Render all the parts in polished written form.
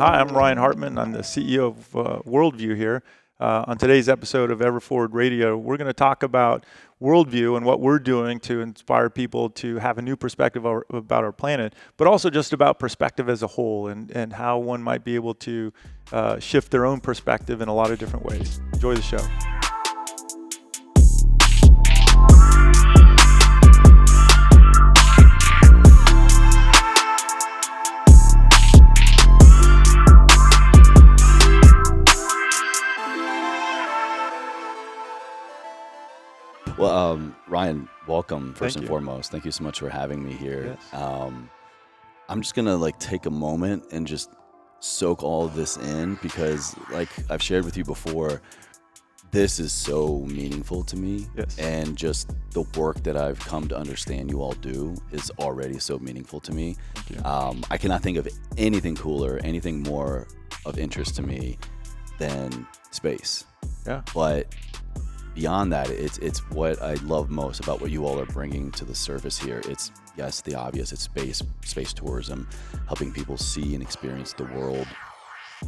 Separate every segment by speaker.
Speaker 1: Hi, I'm Ryan Hartman. I'm the CEO of Worldview here. On today's episode of Everforward Radio, we're going to talk about worldview and what we're doing to inspire people to have a new perspective about our planet, but also just about perspective as a whole and how one might be able to shift their own perspective in a lot of different ways. Enjoy the show.
Speaker 2: Well, Ryan, welcome first and
Speaker 1: you.
Speaker 2: foremost. Thank you so much for having me here.
Speaker 1: Yes.
Speaker 2: I'm just gonna take a moment and just soak all of this in because, like I've shared with you before, this is so meaningful to me.
Speaker 1: Yes.
Speaker 2: And just the work that I've come to understand you all do is already so meaningful to me.
Speaker 1: Thank you.
Speaker 2: I cannot think of anything cooler, anything more of interest to me than space.
Speaker 1: Yeah.
Speaker 2: But beyond that, it's what I love most about what you all are bringing to the surface here. It's, yes, the obvious. It's space tourism, helping people see and experience the world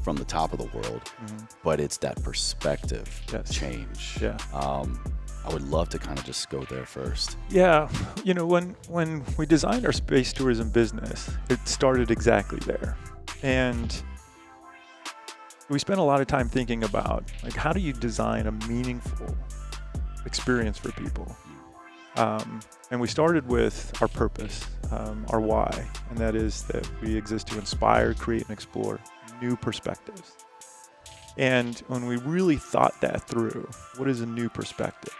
Speaker 2: from the top of the world. Mm-hmm. But it's that perspective change.
Speaker 1: Yeah.
Speaker 2: I would love to kind of just go there first.
Speaker 1: Yeah. You know, when we designed our space tourism business, it started exactly there. And we spent a lot of time thinking about, like, how do you design a meaningful experience for people? And we started with our purpose, our why, and that is that we exist to inspire, create, and explore new perspectives. And when we really thought that through, what is a new perspective?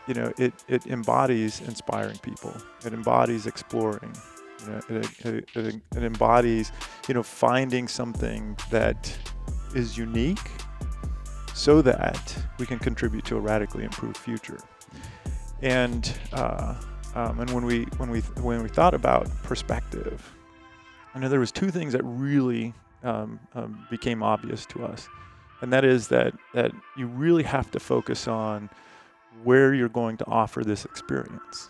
Speaker 1: It embodies inspiring people. It embodies exploring. It embodies, finding something that is unique so that we can contribute to a radically improved future. And when we thought about perspective, there was two things that really became obvious to us, and that is that you really have to focus on where you're going to offer this experience.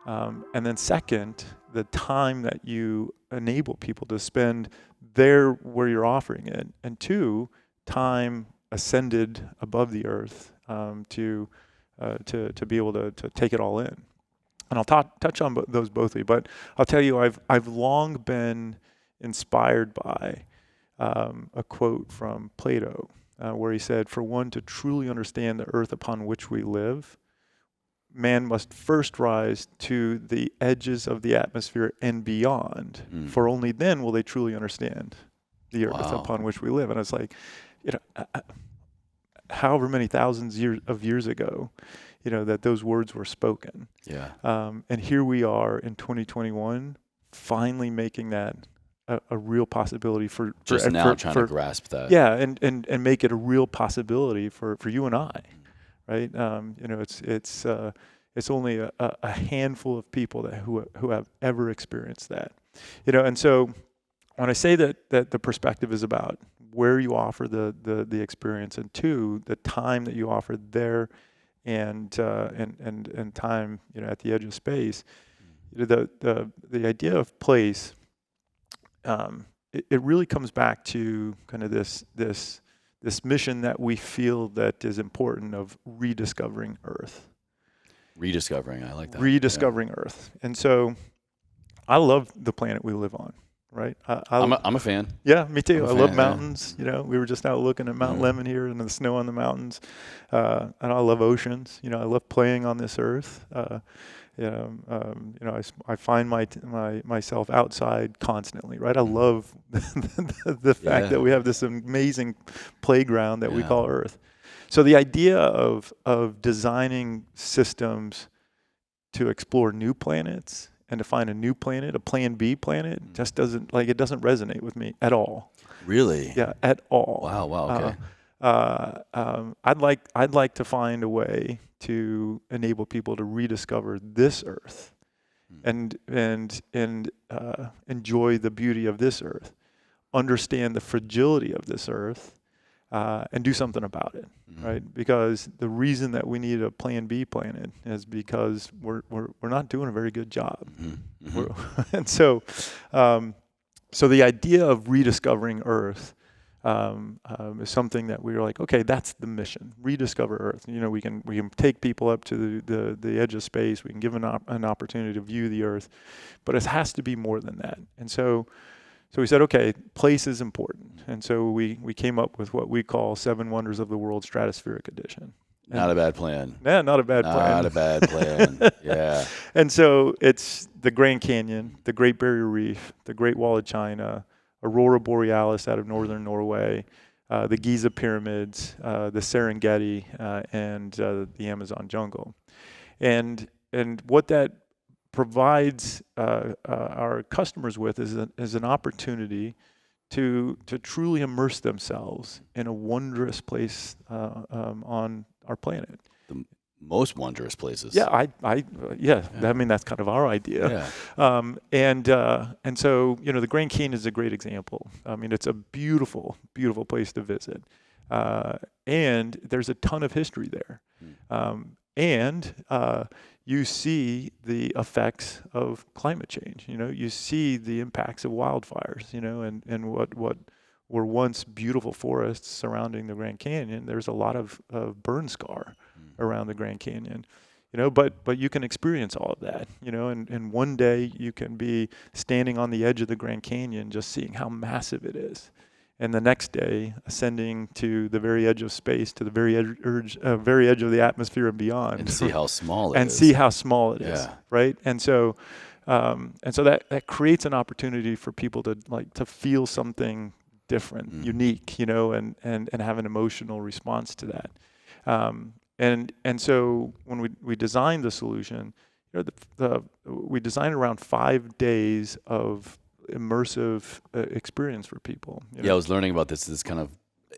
Speaker 1: And then second, the time that you enable people to spend there where you're offering it. And two, time ascended above the earth to be able to take it all in. And I'll touch on those both of you, but I'll tell you, I've long been inspired by a quote from Plato where he said, "For one to truly understand the earth upon which we live, man must first rise to the edges of the atmosphere and beyond, for only then will they truly understand the earth upon which we live." And it's like, however many thousands of years ago, that those words were spoken.
Speaker 2: Yeah.
Speaker 1: And here we are in 2021, finally making that a real possibility for
Speaker 2: now trying to grasp that.
Speaker 1: Yeah, and make it a real possibility for you and I. Right, it's only a handful of people who have ever experienced that, And so, when I say that the perspective is about where you offer the experience, and two, the time that you offer there, and time, at the edge of space, the idea of place, it really comes back to kind of this mission that we feel that is important of rediscovering Earth.
Speaker 2: Rediscovering, I like that.
Speaker 1: Rediscovering Earth. And so I love the planet we live on, right?
Speaker 2: I'm a fan.
Speaker 1: Yeah, me too. I love mountains. We were just out looking at Mount Lemmon here and the snow on the mountains. And I love oceans. I love playing on this Earth. I find myself outside constantly, right? I love the fact that we have this amazing playground that we call Earth. So the idea of designing systems to explore new planets and to find a new planet, a Plan B planet, just doesn't resonate with me at all.
Speaker 2: Really?
Speaker 1: Yeah, at all.
Speaker 2: Wow. Okay.
Speaker 1: I'd like to find a way to enable people to rediscover this Earth and enjoy the beauty of this Earth, understand the fragility of this Earth, and do something about it, right? Because the reason that we need a Plan B planet is because we're not doing a very good job, and so So the idea of rediscovering Earth is something that we were like, okay, that's the mission. Rediscover Earth. You know, we can take people up to the edge of space. We can give them an opportunity to view the Earth, but it has to be more than that. And so we said, okay, place is important. And so we came up with what we call 7 Wonders of the World Stratospheric Edition.
Speaker 2: Not a bad plan.
Speaker 1: Yeah, not a bad plan.
Speaker 2: Not a bad plan. Yeah.
Speaker 1: And so it's the Grand Canyon, the Great Barrier Reef, the Great Wall of China, Aurora Borealis out of northern Norway, the Giza Pyramids, the Serengeti, and the Amazon jungle. And what that provides our customers with is an opportunity to truly immerse themselves in a wondrous place on our planet.
Speaker 2: The most wondrous places.
Speaker 1: Yeah, I mean, that's kind of our idea.
Speaker 2: Yeah.
Speaker 1: And so, you know, the Grand Canyon is a great example. I mean, it's a beautiful, beautiful place to visit. And there's a ton of history there. And you see the effects of climate change. You know, you see the impacts of wildfires, you know, and what were once beautiful forests surrounding the Grand Canyon. There's a lot of burn scar around the Grand Canyon, you know, but you can experience all of that, you know, and one day you can be standing on the edge of the Grand Canyon just seeing how massive it is. And the next day, ascending to the very edge of space, to the very edge of the atmosphere and beyond,
Speaker 2: and see how small it is.
Speaker 1: And see how small it is,
Speaker 2: Yeah.
Speaker 1: right? And so that creates an opportunity for people to feel something different, unique, you know, and have an emotional response to that. And so when we designed the solution, you know, we designed around 5 days of immersive experience for people. You know?
Speaker 2: Yeah, I was learning about this kind of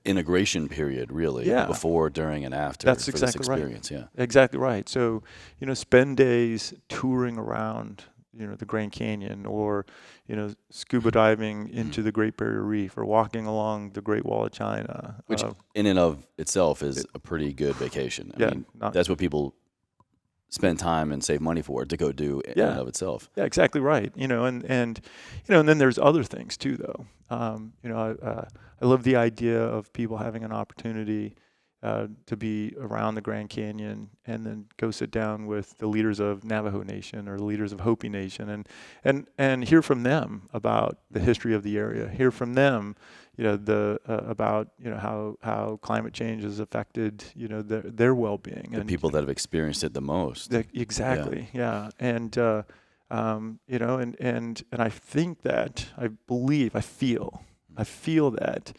Speaker 2: integration period, really, before, during, and after.
Speaker 1: That's
Speaker 2: for
Speaker 1: exactly
Speaker 2: this experience.
Speaker 1: right.
Speaker 2: Yeah,
Speaker 1: exactly right. So, you know, spend days touring around, you know, the Grand Canyon, or, you know, scuba diving into the Great Barrier Reef, or walking along the Great Wall of China.
Speaker 2: Which in and of itself is a pretty good vacation. I mean, that's what people spend time and save money for, to go do in and of itself.
Speaker 1: Yeah, exactly right. You know, and you know, and then there's other things too, though. You know, I love the idea of people having an opportunity to be around the Grand Canyon and then go sit down with the leaders of Navajo Nation or the leaders of Hopi Nation and hear from them about the history of the area. Hear from them, you know, about, you know, how climate change has affected, you know, their well-being.
Speaker 2: The people that have experienced it the most.
Speaker 1: Exactly. Yeah. And you know, and I think that I feel that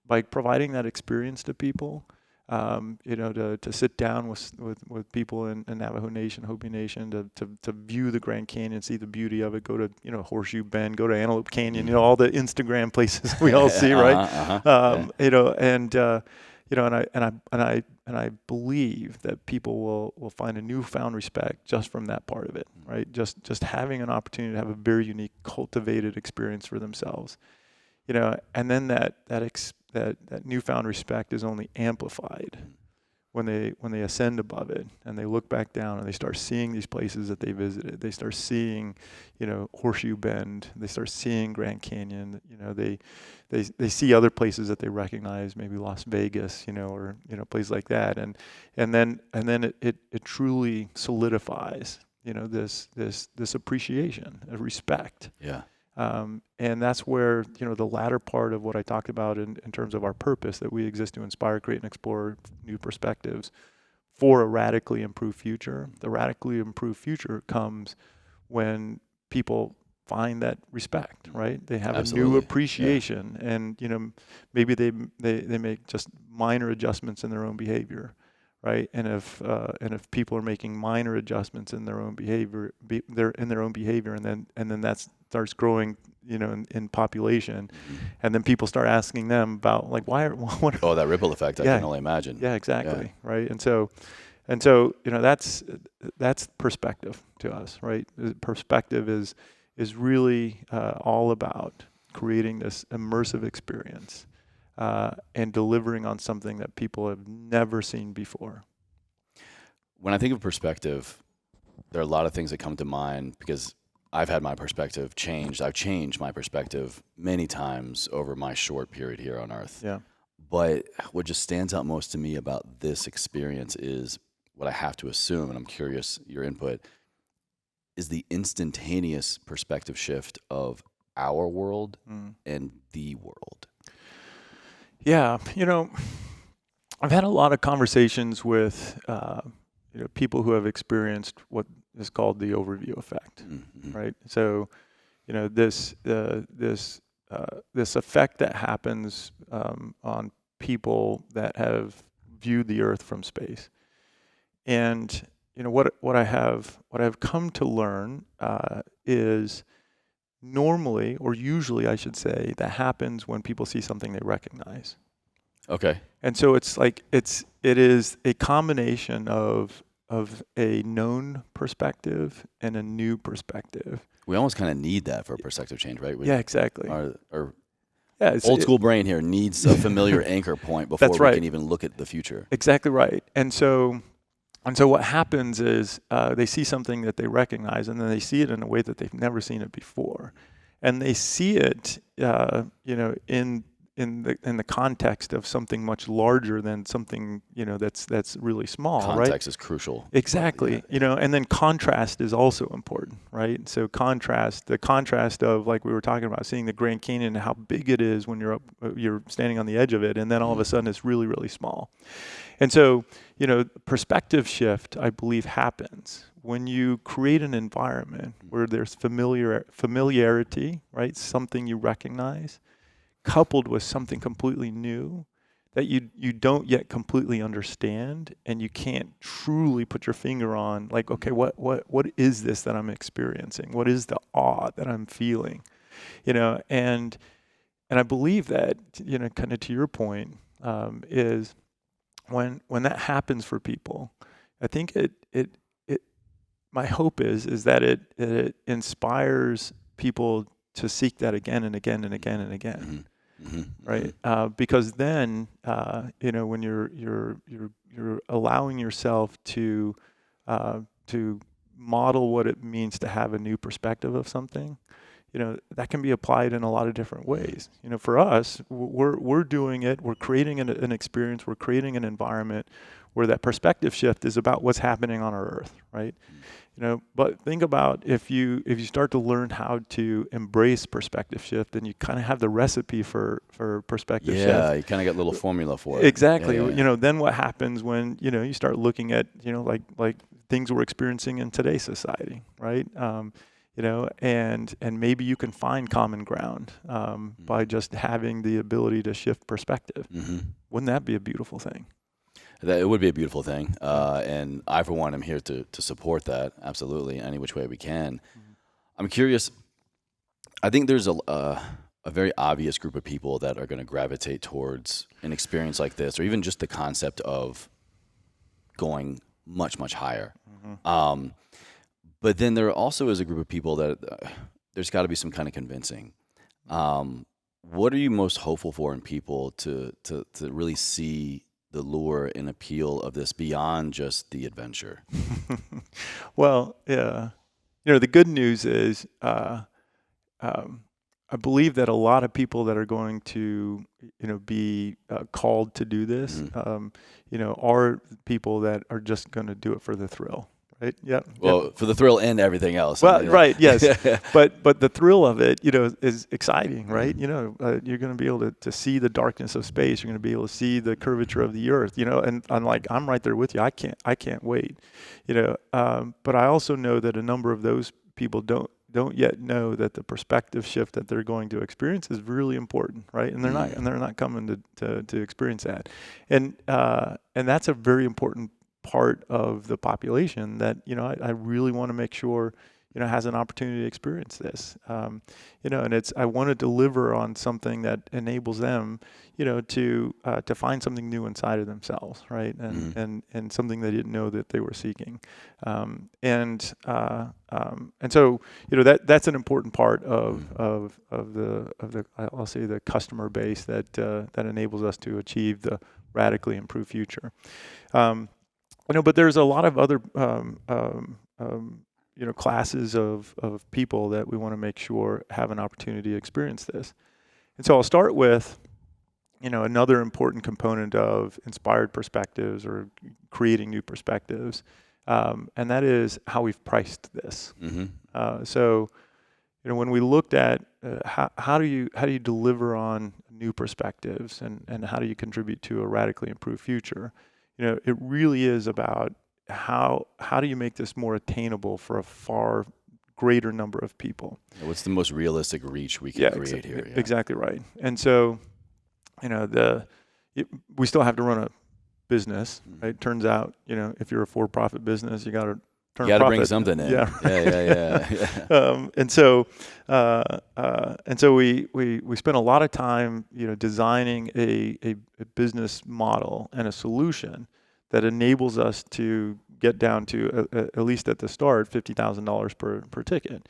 Speaker 1: by providing that experience to people, you know, to sit down with people in Navajo Nation, Hopi Nation, to view the Grand Canyon, see the beauty of it, go to, you know, Horseshoe Bend, go to Antelope Canyon, you know, all the Instagram places we all see, right? You know, and you know, and I believe that people will find a newfound respect just from that part of it, right? Just having an opportunity to have a very unique, cultivated experience for themselves, you know, and then that newfound respect is only amplified when they ascend above it and they look back down and they start seeing these places that they visited. They start seeing, you know, Horseshoe Bend. They start seeing Grand Canyon. You know, they see other places that they recognize, maybe Las Vegas, you know, or, you know, places like that. And then it truly solidifies, you know, this appreciation, a respect.
Speaker 2: Yeah.
Speaker 1: And that's where, you know, the latter part of what I talked about in terms of our purpose, that we exist to inspire, create, and explore new perspectives for a radically improved future. The radically improved future comes when people find that respect, right? They have
Speaker 2: Absolutely.
Speaker 1: a new appreciation, and, you know, maybe they make just minor adjustments in their own behavior, right? And if people are making minor adjustments in their own behavior, and then that starts growing, you know, in population, and then people start asking them about, like, what
Speaker 2: that ripple effect, I can only imagine.
Speaker 1: Yeah, exactly. Yeah. Right. And so, you know, that's perspective to us, right? Perspective is really all about creating this immersive experience and delivering on something that people have never seen before.
Speaker 2: When I think of perspective, there are a lot of things that come to mind, because I've had my perspective changed. I've changed my perspective many times over my short period here on Earth.
Speaker 1: Yeah.
Speaker 2: But what just stands out most to me about this experience is what I have to assume, and I'm curious your input, is the instantaneous perspective shift of our world and the world.
Speaker 1: Yeah. I've had a lot of conversations with people who have experienced what is called the overview effect, right? So, this effect that happens on people that have viewed the Earth from space, and what I've come to learn is normally, or usually, I should say, that happens when people see something they recognize.
Speaker 2: Okay.
Speaker 1: And so it's like it is a combination of a known perspective and a new perspective.
Speaker 2: We almost kind of need that for a perspective change, right?
Speaker 1: Yeah, exactly.
Speaker 2: Our
Speaker 1: Yeah,
Speaker 2: old school brain here needs a familiar anchor point before we can even look at the future.
Speaker 1: Exactly right. And so what happens is they see something that they recognize, and then they see it in a way that they've never seen it before, and they see it, in the context of something much larger than something that's really small.
Speaker 2: Context
Speaker 1: right?
Speaker 2: is crucial.
Speaker 1: Exactly. And then contrast is also important, right? So the contrast of, like we were talking about, seeing the Grand Canyon and how big it is when you're standing on the edge of it, and then all of a sudden it's really, really small. And so, perspective shift, I believe, happens when you create an environment where there's familiarity, right? Something you recognize, coupled with something completely new that you don't yet completely understand, and you can't truly put your finger on, like, okay, what is this that I'm experiencing? What is the awe that I'm feeling? And I believe that, kind of to your point, is when that happens for people, I think it my hope is that it inspires people to seek that again and again and again and again. Right, because then when you're allowing yourself to model what it means to have a new perspective of something, that can be applied in a lot of different ways. For us, we're doing it. We're creating an experience. We're creating an environment where that perspective shift is about what's happening on our Earth, right? But think about if you start to learn how to embrace perspective shift, then you kind of have the recipe for perspective shift.
Speaker 2: Yeah, you kind of get a little formula for it.
Speaker 1: Exactly.
Speaker 2: Yeah.
Speaker 1: Then what happens when you start looking at like things we're experiencing in today's society, right? And maybe you can find common ground by just having the ability to shift perspective. Wouldn't that be a beautiful thing?
Speaker 2: It would be a beautiful thing, and I, for one, am here to support that, absolutely, any which way we can. I'm curious, I think there's a very obvious group of people that are going to gravitate towards an experience like this, or even just the concept of going much, much higher. But then there also is a group of people that there's got to be some kind of convincing. What are you most hopeful for in people to really see the lure and appeal of this beyond just the adventure?
Speaker 1: Well, yeah. The good news is I believe that a lot of people that are going to, be called to do this, are people that are just going to do it for the thrill. Right. Yeah.
Speaker 2: Well, for the thrill and everything else.
Speaker 1: Well, right. Yes. But the thrill of it, is exciting, right? You're going to be able to see the darkness of space. You're going to be able to see the curvature of the Earth. And I'm right there with you. I can't wait. But I also know that a number of those people don't yet know that the perspective shift that they're going to experience is really important, right? And they're not coming to experience that. And that's a very important part of the population that I really want to make sure has an opportunity to experience this. And I want to deliver on something that enables them to find something new inside of themselves, right? And something they didn't know that they were seeking. And so that's an important part of the I'll say the customer base that enables us to achieve the radically improved future. But there's a lot of other classes of people that we want to make sure have an opportunity to experience this. And so I'll start with, another important component of inspired perspectives or creating new perspectives, and that is how we've priced this. So, when we looked at how do you deliver on new perspectives and how do you contribute to a radically improved future, it really is about how do you make this more attainable for a far greater number of people.
Speaker 2: What's the most realistic reach we can create here? Yeah.
Speaker 1: Exactly right. And so, we still have to run a business, right? Turns out, if you're a for-profit business, you got to turn.
Speaker 2: You got to bring something in.
Speaker 1: Yeah.
Speaker 2: Yeah.
Speaker 1: And so we spent a lot of time, designing a business model and a solution that enables us to get down to at least at the start $50,000 per ticket.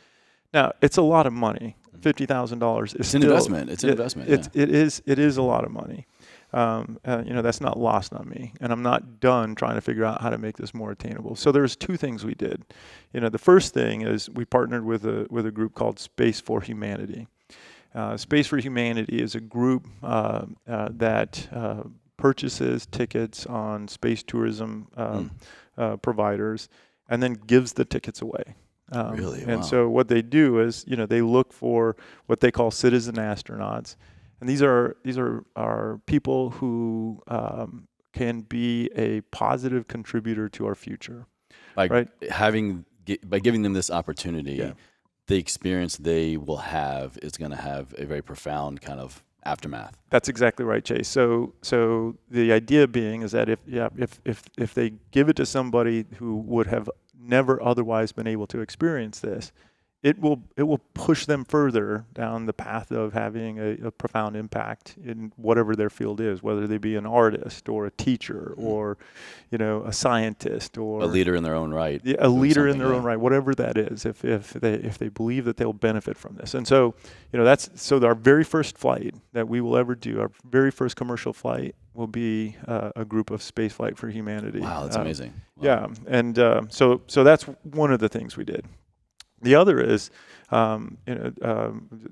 Speaker 1: Now, it's a lot of money. $50,000 is
Speaker 2: an investment. It's an investment.
Speaker 1: It is a lot of money. That's not lost on me, and I'm not done trying to figure out how to make this more attainable. So there's two things we did. The first thing is we partnered with a group called Space for Humanity. Space for Humanity is a group that purchases tickets on space tourism providers and then gives the tickets away.
Speaker 2: Really? Wow.
Speaker 1: And so what they do is, they look for what they call citizen astronauts. And these are people who can be a positive contributor to our future.
Speaker 2: By
Speaker 1: right?
Speaker 2: By giving them this opportunity, the experience they will have is going to have a very profound kind of aftermath.
Speaker 1: That's exactly right, Chase. So the idea being is that if they give it to somebody who would have never otherwise been able to experience this, it will push them further down the path of having a profound impact in whatever their field is, whether they be an artist or a teacher or, a scientist or
Speaker 2: a leader in their own right.
Speaker 1: Yeah, a leader in their own right, whatever that is. If they believe that they'll benefit from this, and so so our very first flight that we will ever do, our very first commercial flight, will be a group of Spaceflight for Humanity.
Speaker 2: Wow, that's amazing. Wow.
Speaker 1: Yeah, and so that's one of the things we did. The other is,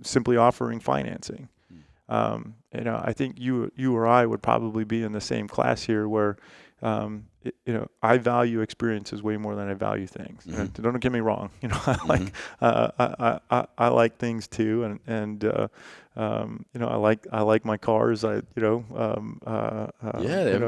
Speaker 1: simply offering financing. I think you or I would probably be in the same class here where, I value experiences way more than I value things. Don't get me wrong. I like things too, and I like my cars. I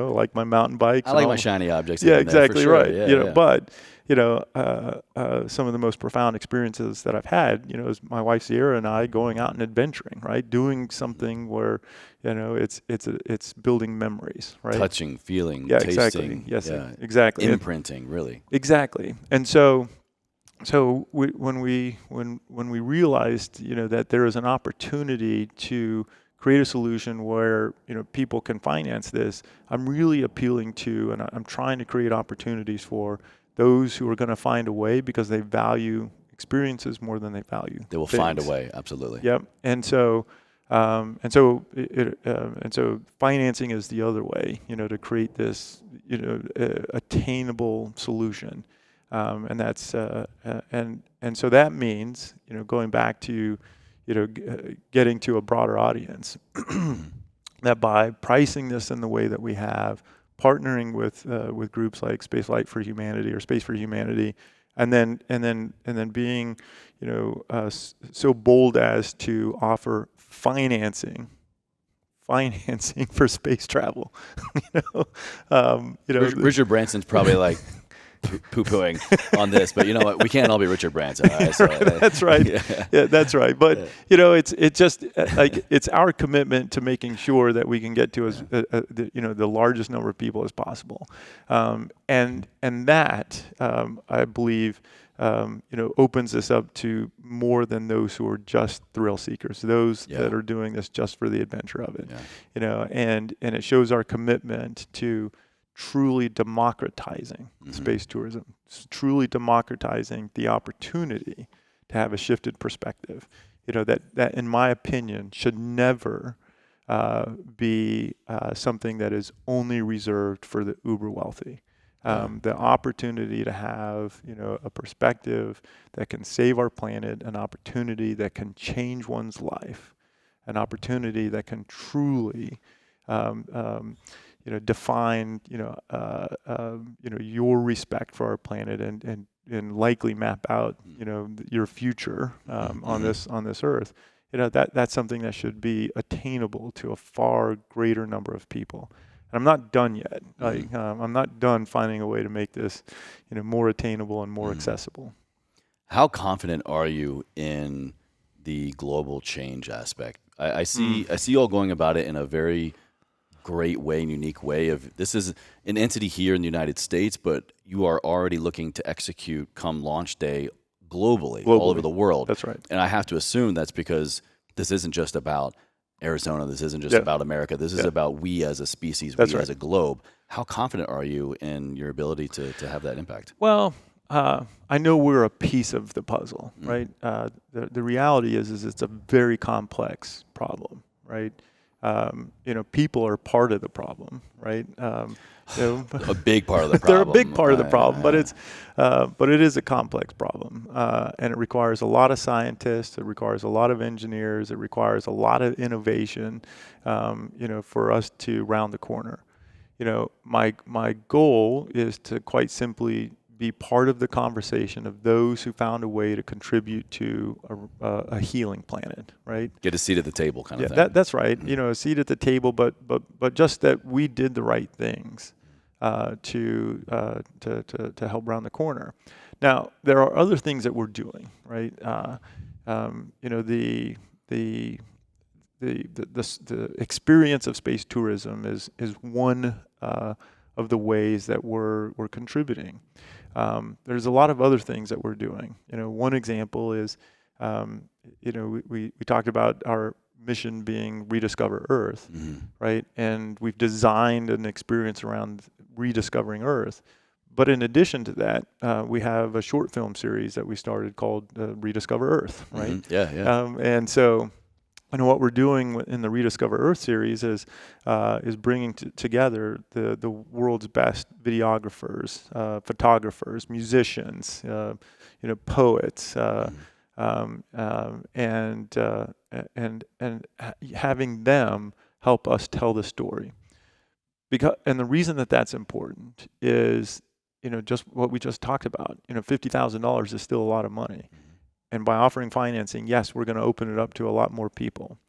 Speaker 1: like my mountain bikes.
Speaker 2: I like my shiny objects.
Speaker 1: Yeah, exactly
Speaker 2: sure.
Speaker 1: right.
Speaker 2: Yeah,
Speaker 1: But some of the most profound experiences that I've had, is my wife Sierra and I going out and adventuring, right? Doing something where, it's building memories, right?
Speaker 2: Touching, feeling,
Speaker 1: yeah,
Speaker 2: tasting.
Speaker 1: Exactly. Yes, exactly.
Speaker 2: Imprinting, really.
Speaker 1: Exactly. And so when we realized, that there is an opportunity to create a solution where people can finance this, I'm really appealing to, and I'm trying to create opportunities for those who are going to find a way because they value experiences more than they value.
Speaker 2: They will find a way, absolutely.
Speaker 1: Yep. And so financing is the other way, to create this, attainable solution, and that's and so that means, going back to, getting to a broader audience, that by pricing this in the way that we have, partnering with groups like Spaceflight for Humanity or Space for Humanity, and then being, so bold as to offer financing for space travel.
Speaker 2: Richard Branson's probably like poo-pooing on this, but you know what? We can't all be Richard Branson. Right? So,
Speaker 1: that's right. Yeah, that's right. But it's just like it's our commitment to making sure that we can get to the largest number of people as possible, and that I believe opens this up to more than those who are just thrill seekers, those that are doing this just for the adventure of it, and it shows our commitment to truly democratizing space tourism, truly democratizing the opportunity to have a shifted perspective, that in my opinion should never be something that is only reserved for the uber wealthy. The opportunity to have, a perspective that can save our planet, an opportunity that can change one's life, an opportunity that can truly, define, your respect for our planet and likely map out, your future on this earth. That's something that should be attainable to a far greater number of people. And I'm not done yet. I'm not done finding a way to make this, more attainable and more accessible.
Speaker 2: How confident are you in the global change aspect? I see you all going about it in a very great way, unique way. This is an entity here in the United States, but you are already looking to execute come launch day globally, all over the world.
Speaker 1: That's right.
Speaker 2: And I have to assume that's because this isn't just about Arizona. This isn't just about America. This is about we as a species, we as a globe. How confident are you in your ability to have that impact?
Speaker 1: Well, I know we're a piece of the puzzle, right? The reality is it's a very complex problem, right? People are part of the problem, right?
Speaker 2: A big part of the problem.
Speaker 1: They're a big part of the problem, but it is a complex problem, and it requires a lot of scientists. It requires a lot of engineers. It requires a lot of innovation, for us to round the corner. My goal is to quite simply be part of the conversation of those who found a way to contribute to a healing planet, right?
Speaker 2: Get a seat at the table kind of thing.
Speaker 1: That's right. A seat at the table, but just that we did the right things to help round the corner. Now, there are other things that we're doing, right? The experience of space tourism is one of the ways that we're contributing. There's a lot of other things that we're doing. One example is, we talked about our mission being Rediscover Earth, right? And we've designed an experience around rediscovering Earth. But in addition to that, we have a short film series that we started called Rediscover Earth, right? And so, what we're doing in the Rediscover Earth series is bringing together the world's best videographers, photographers, musicians, poets, and having them help us tell the story. And the reason that that's important is, just what we just talked about. $50,000 is still a lot of money. And by offering financing, yes, we're going to open it up to a lot more people.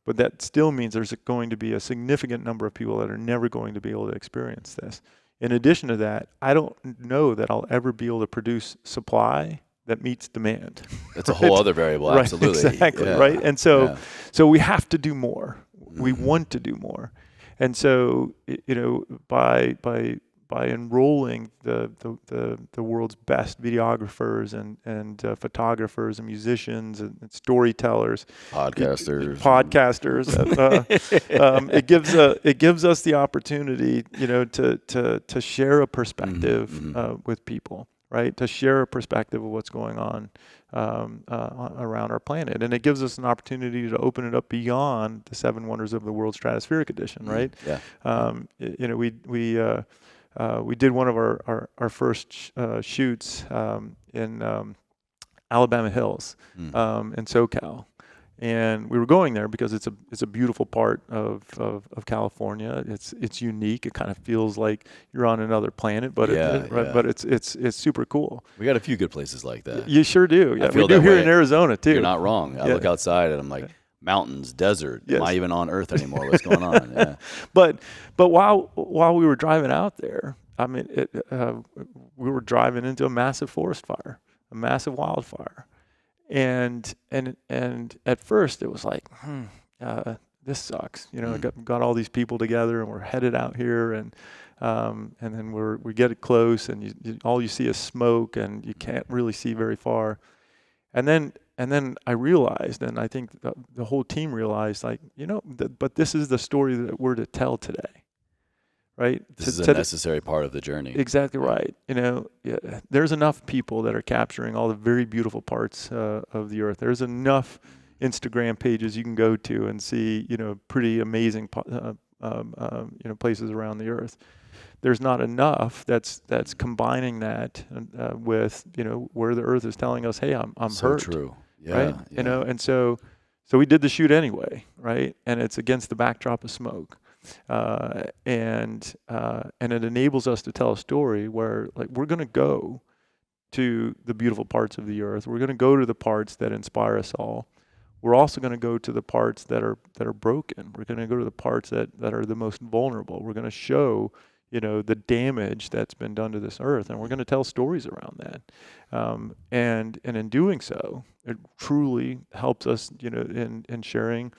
Speaker 1: But that still means there's going to be a significant number of people that are never going to be able to experience this. In addition to that, I don't know that I'll ever be able to produce supply that meets demand.
Speaker 2: That's a whole other variable, absolutely.
Speaker 1: Right, exactly, right? And so we have to do more. We want to do more. And so, by enrolling the world's best videographers and photographers and musicians and storytellers,
Speaker 2: podcasters,
Speaker 1: it gives us the opportunity, to share a perspective with people, right? To share a perspective of what's going on around our planet, and it gives us an opportunity to open it up beyond the 7 Wonders of the World Stratospheric Edition, right? We did one of our first shoots in Alabama Hills in SoCal, and we were going there because it's a beautiful part of California. It's unique. It kind of feels like you're on another planet, but but it's super cool.
Speaker 2: We got a few good places like that.
Speaker 1: You sure do. Yeah, we do here in Arizona too.
Speaker 2: You're not wrong. I look outside and I'm like, mountains, desert. Am I even on Earth anymore? What's going on? Yeah.
Speaker 1: But while we were driving out there, I mean, we were driving into a massive forest fire, a massive wildfire, and at first it was like, this sucks. Got all these people together and we're headed out here, and then we get close and all you see is smoke and you can't really see very far, and then I realized, and I think the whole team realized, like, but this is the story that we're to tell today, right?
Speaker 2: This is a necessary part of the journey.
Speaker 1: Exactly right. There's enough people that are capturing all the very beautiful parts of the earth. There's enough Instagram pages you can go to and see, pretty amazing, places around the earth. there's not enough that's combining that with, where the earth is telling us, hey, I'm
Speaker 2: So
Speaker 1: hurt.
Speaker 2: true. Yeah.
Speaker 1: Right?
Speaker 2: Yeah.
Speaker 1: And so we did the shoot anyway, right? And it's against the backdrop of smoke. And it enables us to tell a story where, like, we're going to go to the beautiful parts of the earth. We're going to go to the parts that inspire us all. We're also going to go to the parts that are broken. We're going to go to the parts that are the most vulnerable. We're going to show, the damage that's been done to this earth, and we're going to tell stories around that. And in doing so, it truly helps us, in sharing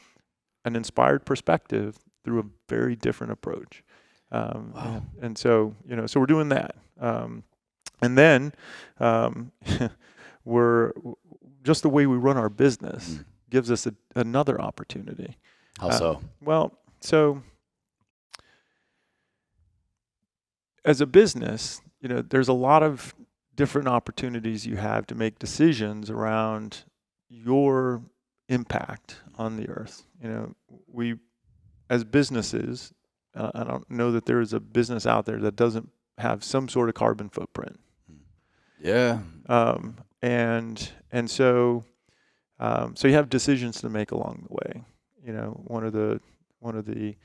Speaker 1: an inspired perspective through a very different approach.
Speaker 2: Wow.
Speaker 1: And so, so we're doing that. And then we're just the way we run our business gives us another opportunity.
Speaker 2: How so?
Speaker 1: Well, so as a business, there's a lot of different opportunities you have to make decisions around your impact on the earth. We, as businesses, I don't know that there is a business out there that doesn't have some sort of carbon footprint.
Speaker 2: Yeah.
Speaker 1: And so you have decisions to make along the way. One of the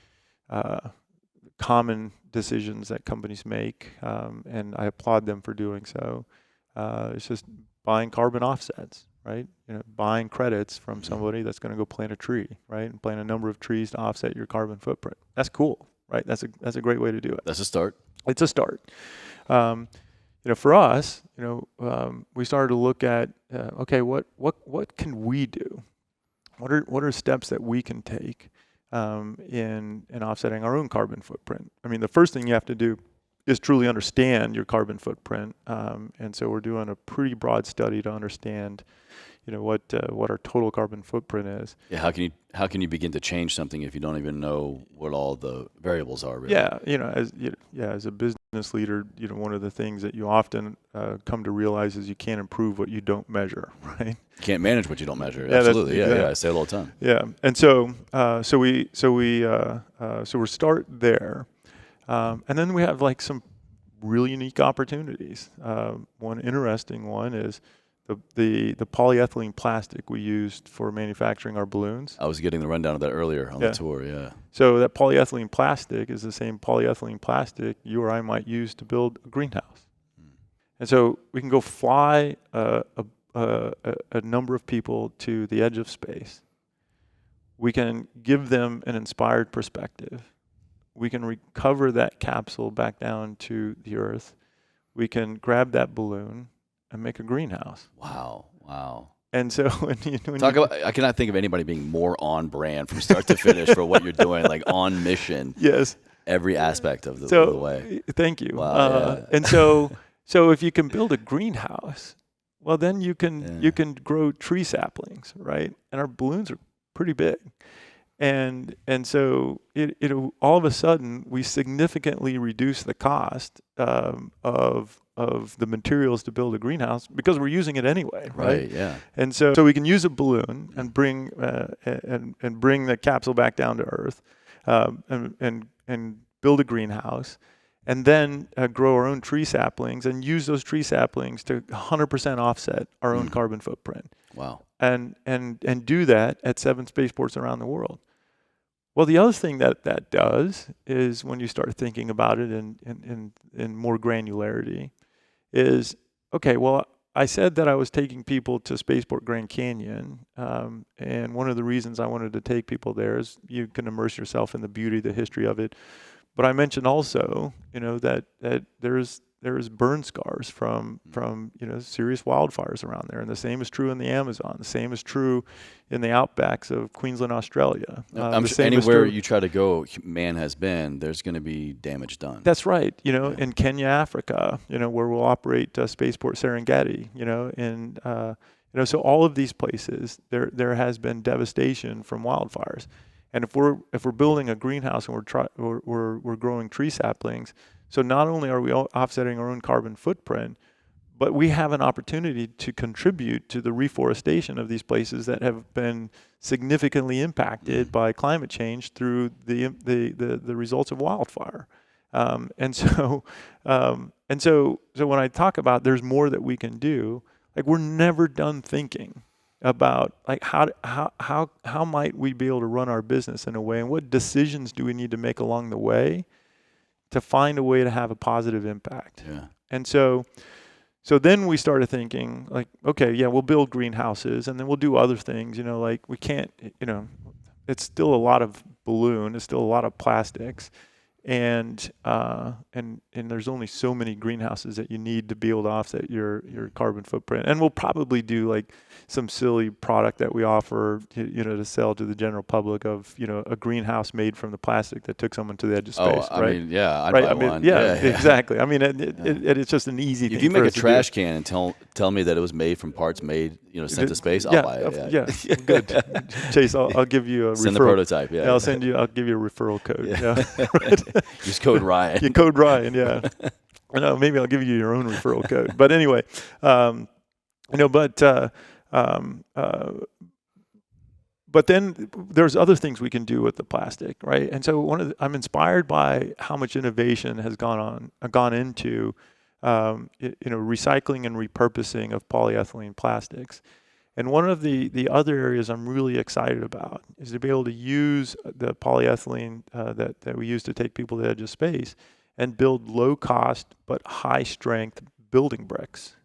Speaker 1: common decisions that companies make, and I applaud them for doing so, is just buying carbon offsets, right? Buying credits from somebody that's going to go plant a tree, right? And plant a number of trees to offset your carbon footprint. That's cool, right? That's a great way to do it.
Speaker 2: That's a start.
Speaker 1: It's a start. For us, we started to look at, okay, what can we do? What are steps that we can take in offsetting our own carbon footprint? I mean, the first thing you have to do is truly understand your carbon footprint, and so we're doing a pretty broad study to understand, what our total carbon footprint is.
Speaker 2: Yeah, how can you begin to change something if you don't even know what all the variables are? Really?
Speaker 1: Yeah, as a business leader, one of the things that you often come to realize is you can't improve what you don't measure, right?
Speaker 2: You can't manage what you don't measure.
Speaker 1: Yeah,
Speaker 2: absolutely.
Speaker 1: exactly.
Speaker 2: Yeah, I say it all the time.
Speaker 1: Yeah, and so we start there, and then we have like some really unique opportunities. One interesting one is the polyethylene plastic we used for manufacturing our balloons.
Speaker 2: I was getting the rundown of that earlier on the tour, yeah.
Speaker 1: So that polyethylene plastic is the same polyethylene plastic you or I might use to build a greenhouse. And so we can go fly a number of people to the edge of space. We can give them an inspired perspective. We can recover that capsule back down to the earth. We can grab that balloon and make a greenhouse.
Speaker 2: Wow.
Speaker 1: And so
Speaker 2: I cannot think of anybody being more on brand from start to finish for what you're doing, like on mission.
Speaker 1: Yes.
Speaker 2: Every aspect of the way.
Speaker 1: Thank you.
Speaker 2: Wow, yeah.
Speaker 1: And so if you can build a greenhouse, well, then you can grow tree saplings, right? And our balloons are pretty big. And so all of a sudden we significantly reduce the cost of the materials to build a greenhouse because we're using it anyway, right?
Speaker 2: Yeah.
Speaker 1: And so we can use a balloon and bring the capsule back down to Earth, and build a greenhouse, and then grow our own tree saplings and use those tree saplings to 100% offset our own carbon footprint.
Speaker 2: Wow.
Speaker 1: And do that at 7 spaceports around the world. Well, the other thing that does is when you start thinking about it in more granularity is, okay, well, I said that I was taking people to Spaceport Grand Canyon, and one of the reasons I wanted to take people there is you can immerse yourself in the beauty, the history of it. But I mentioned also, that there's burn scars from serious wildfires around there, and the same is true in the Amazon. The same is true in the outbacks of Queensland, Australia.
Speaker 2: I'm sure anywhere you try to go, man has been, there's going to be damage done.
Speaker 1: That's right. In Kenya, Africa, where we'll operate Spaceport Serengeti. So all of these places, there has been devastation from wildfires, and if we're building a greenhouse and we're growing tree saplings. So not only are we offsetting our own carbon footprint, but we have an opportunity to contribute to the reforestation of these places that have been significantly impacted by climate change through the results of wildfire. And so, so when I talk about there's more that we can do, like we're never done thinking about like how might we be able to run our business in a way, and what decisions do we need to make along the way to find a way to have a positive impact.
Speaker 2: Yeah.
Speaker 1: And so then we started thinking like, okay, yeah, we'll build greenhouses and then we'll do other things, like we can't, it's still a lot of balloon, it's still a lot of plastics. And there's only so many greenhouses that you need to be able to offset your carbon footprint. And we'll probably do like some silly product that we offer, to sell to the general public of, a greenhouse made from the plastic that took someone to the edge of space.
Speaker 2: I mean, yeah, I'd
Speaker 1: right?
Speaker 2: buy one.
Speaker 1: Yeah, exactly. I mean, it's just an easy thing.
Speaker 2: If you make
Speaker 1: for
Speaker 2: a
Speaker 1: us to
Speaker 2: trash
Speaker 1: do.
Speaker 2: can and tell me that it was made from parts sent to space, I'll buy it.
Speaker 1: Yeah. Good. Chase, I'll give you a
Speaker 2: send
Speaker 1: referral.
Speaker 2: the prototype. Yeah,
Speaker 1: I'll give you a referral code.
Speaker 2: Yeah. Use code Ryan.
Speaker 1: You code Ryan, yeah. I know, maybe I'll give you your own referral code. But anyway, but then there's other things we can do with the plastic, right? And so I'm inspired by how much innovation has gone into recycling and repurposing of polyethylene plastics. And one of the other areas I'm really excited about is to be able to use the polyethylene that we use to take people to the edge of space and build low-cost but high-strength building bricks.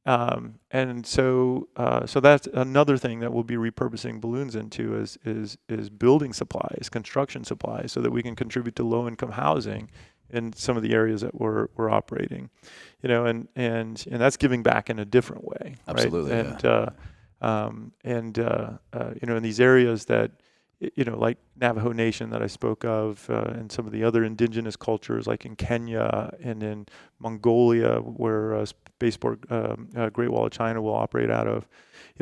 Speaker 1: And so that's another thing that we'll be repurposing balloons into is building supplies, construction supplies, so that we can contribute to low-income housing in some of the areas that we're operating, and that's giving back in a different way.
Speaker 2: Absolutely.
Speaker 1: Right? In these areas that, like Navajo Nation that I spoke of, and some of the other indigenous cultures, like in Kenya and in Mongolia, where Spaceport Great Wall of China will operate out of,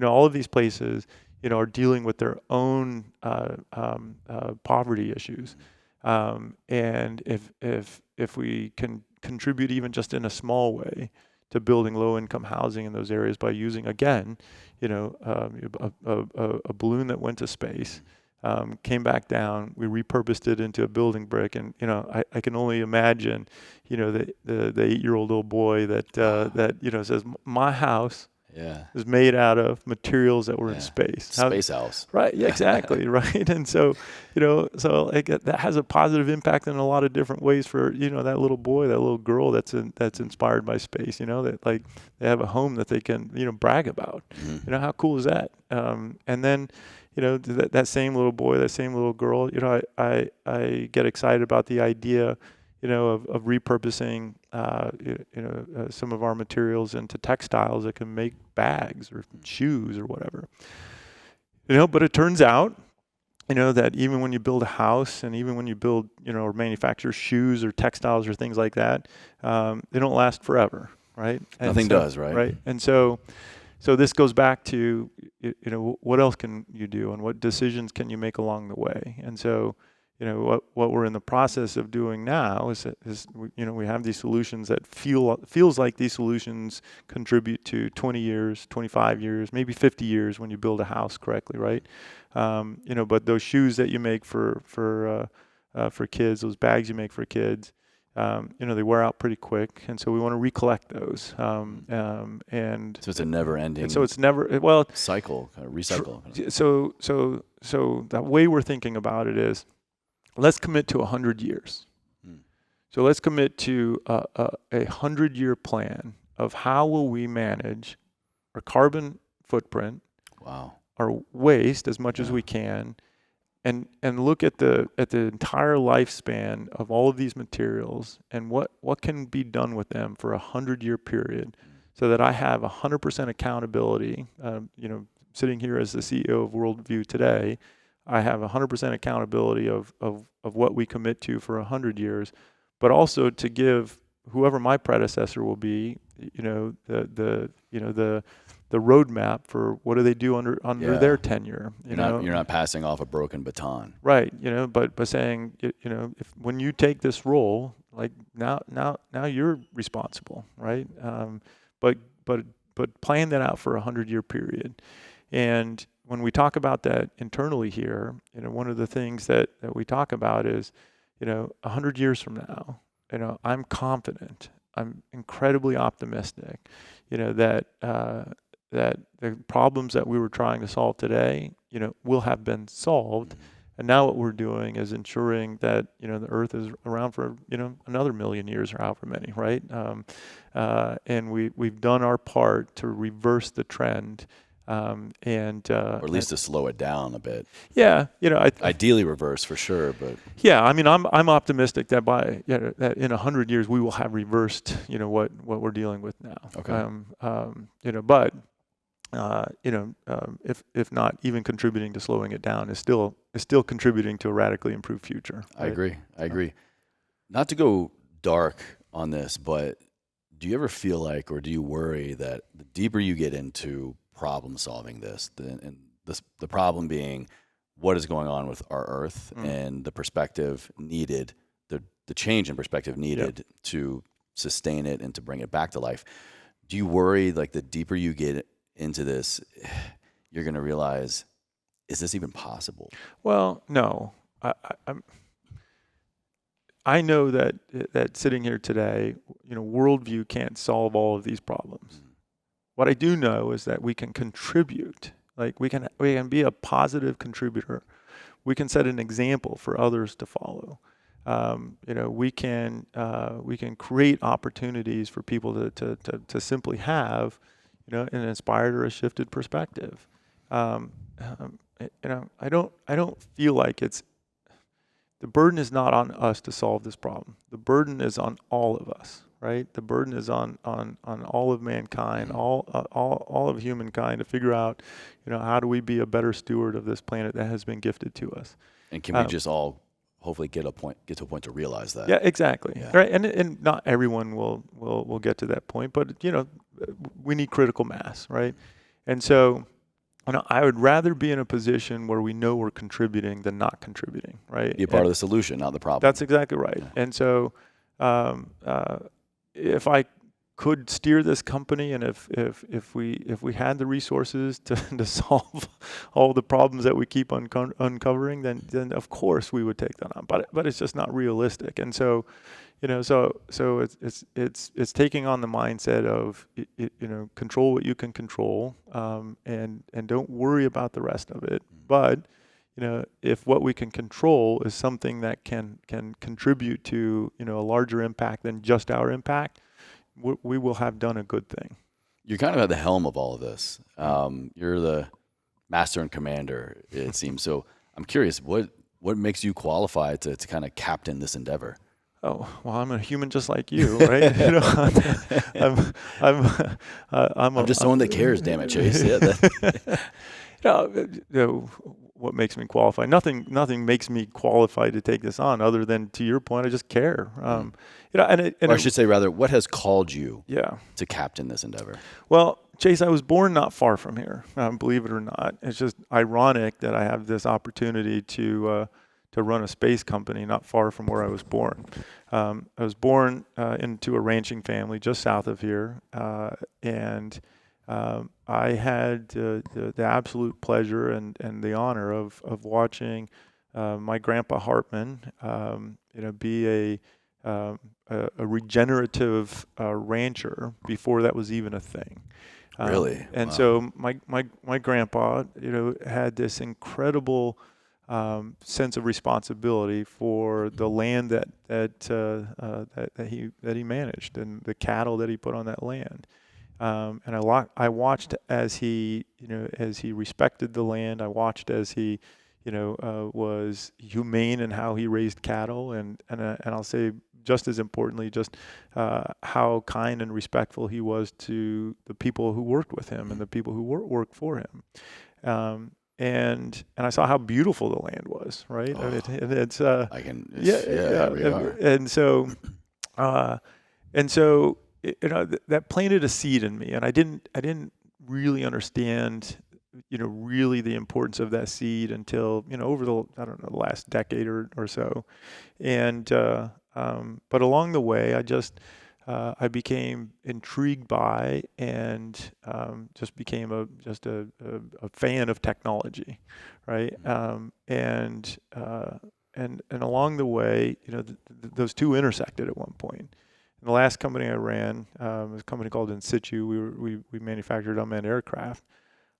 Speaker 1: all of these places, are dealing with their own poverty issues. And if we can contribute even just in a small way to building low-income housing in those areas by using, again, a balloon that went to space, came back down, we repurposed it into a building brick, and I can only imagine, the 8-year-old little boy that says, my house is made out of materials that were in space.
Speaker 2: Space house.
Speaker 1: Right. Yeah, exactly. Right. And so, like that has a positive impact in a lot of different ways for, that little boy, that little girl that's inspired by space, that like they have a home that they can, brag about.
Speaker 2: Mm-hmm.
Speaker 1: How cool is that? And then, that same little boy, that same little girl, I get excited about the idea, of repurposing, some of our materials into textiles that can make bags or shoes or whatever. But it turns out, that even when you build a house and even when you build, or manufacture shoes or textiles or things like that, they don't last forever, right?
Speaker 2: Nothing does, right?
Speaker 1: Right. And so this goes back to, what else can you do and what decisions can you make along the way? And so, what we're in the process of doing now is we have these solutions that feels like these solutions contribute to 20 years, 25 years, maybe 50 years when you build a house correctly, right? But those shoes that you make for kids, those bags you make for kids, they wear out pretty quick, and so we want to recollect those. And
Speaker 2: so it's a never-ending.
Speaker 1: So it's never
Speaker 2: cycle, kind of recycle.
Speaker 1: So the way we're thinking about it is, let's commit to 100 years. So let's commit to a 100-year plan of how will we manage our carbon footprint, our waste as much as we can, and look at the entire lifespan of all of these materials and what can be done with them for a 100-year period, so that I have 100% accountability. Sitting here as the CEO of Worldview today, I have 100% accountability of what we commit to for 100 years, but also to give whoever my predecessor will be, the roadmap for what do they do under their tenure.
Speaker 2: You're not passing off a broken baton.
Speaker 1: Right. But saying, if when you take this role, like now you're responsible, right? But plan that out for a 100-year period. And when we talk about that internally here, one of the things that we talk about is, 100 years from now, I'm confident, I'm incredibly optimistic, that that the problems that we were trying to solve today, will have been solved. And now what we're doing is ensuring that, the Earth is around for, another million years or however many, right? And we've done our part to reverse the trend.
Speaker 2: Or at least to slow it down a bit.
Speaker 1: Yeah,
Speaker 2: ideally reverse for sure, but
Speaker 1: yeah, I mean, I'm optimistic that that in 100 years we will have reversed, what we're dealing with now.
Speaker 2: Okay.
Speaker 1: But if not, even contributing to slowing it down is still contributing to a radically improved future. Right?
Speaker 2: I agree. Not to go dark on this, but do you ever feel like, or do you worry that the deeper you get into problem solving the problem being what is going on with our Earth and the perspective needed, the change in perspective needed to sustain it and to bring it back to life, do you worry like the deeper you get into this, you're going to realize, is this even possible?
Speaker 1: Well, no. I know that sitting here today, worldview can't solve all of these problems. What I do know is that we can contribute. Like we can be a positive contributor. We can set an example for others to follow. We can create opportunities for people to simply have, an inspired or a shifted perspective. I don't feel like the burden is not on us to solve this problem. The burden is on all of us, right? The burden is on all of mankind, all of humankind to figure out, how do we be a better steward of this planet that has been gifted to us.
Speaker 2: And can we just all hopefully get to a point to realize that?
Speaker 1: Yeah, exactly. Yeah. Right. And not everyone will get to that point, but we need critical mass, right? And so I would rather be in a position where we know we're contributing than not contributing, right?
Speaker 2: Be a part of the solution, not the problem.
Speaker 1: That's exactly right. Yeah. And so if I could steer this company, and if we had the resources to solve all the problems that we keep uncovering, then of course we would take that on. But it's just not realistic. And so, so it's taking on the mindset of control what you can control, and don't worry about the rest of it. But if what we can control is something that can contribute to a larger impact than just our impact, we will have done a good thing.
Speaker 2: You're kind of at the helm of all of this. You're the master and commander, it seems. So I'm curious, what makes you qualified to kind of captain this endeavor?
Speaker 1: Oh, well, I'm a human just like you, right? I'm
Speaker 2: just someone that cares, damn it, Chase.
Speaker 1: Yeah. What makes me qualified? Nothing makes me qualified to take this on, other than, to your point, I just care.
Speaker 2: Or I should say, rather, what has called you to captain this endeavor?
Speaker 1: Well, Chase, I was born not far from here. Believe it or not, it's just ironic that I have this opportunity to run a space company not far from where I was born. I was born into a ranching family just south of here, and I had the absolute pleasure and the honor of watching my grandpa Hartman, be a regenerative rancher before that was even a thing.
Speaker 2: Really?
Speaker 1: And
Speaker 2: wow.
Speaker 1: So my grandpa, had this incredible sense of responsibility for the land that he managed and the cattle that he put on that land. And I watched as he respected the land. I watched as he, was humane in how he raised cattle, and I'll say, just as importantly, just how kind and respectful he was to the people who worked with him and the people who worked for him. And I saw how beautiful the land was, right?
Speaker 2: Oh,
Speaker 1: And so that planted a seed in me, and I didn't really understand, really the importance of that seed until, over the last decade or so. And but along the way, I became intrigued by and just became a fan of technology, right? And and along the way, those two intersected at one point. And the last company I ran was a company called In Situ. We manufactured unmanned aircraft.